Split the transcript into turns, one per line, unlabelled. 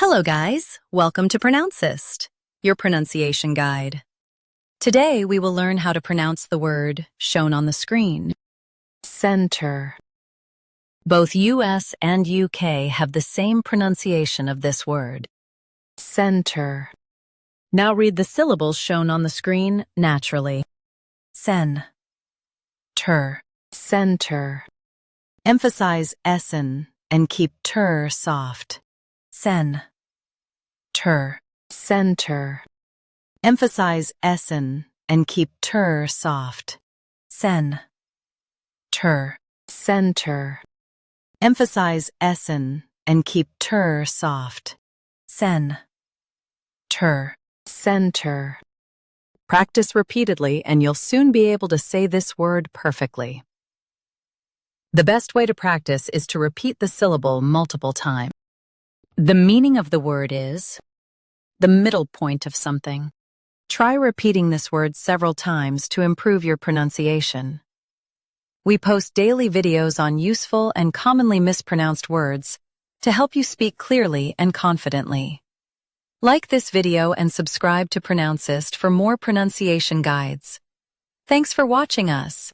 Hello guys, welcome to Pronouncist, your pronunciation guide. Today we will learn how to pronounce the word shown on the screen. Center. Both US and UK have the same pronunciation of this word. Center. Now read the syllables shown on the screen naturally. Sen. Ter. Center. Emphasize essen and keep ter soft. Sen. Ter. Center. Emphasize essen and keep ter soft. Sen. Ter. Center. Emphasize essen and keep ter soft. Sen. Ter. Center. Practice repeatedly and you'll soon be able to say this word perfectly. The best way to practice is to repeat the syllable multiple times. The meaning of the word is the middle point of something. Try repeating this word several times to improve your pronunciation. We post daily videos on useful and commonly mispronounced words to help you speak clearly and confidently. Like this video and subscribe to Pronouncist for more pronunciation guides. Thanks for watching us.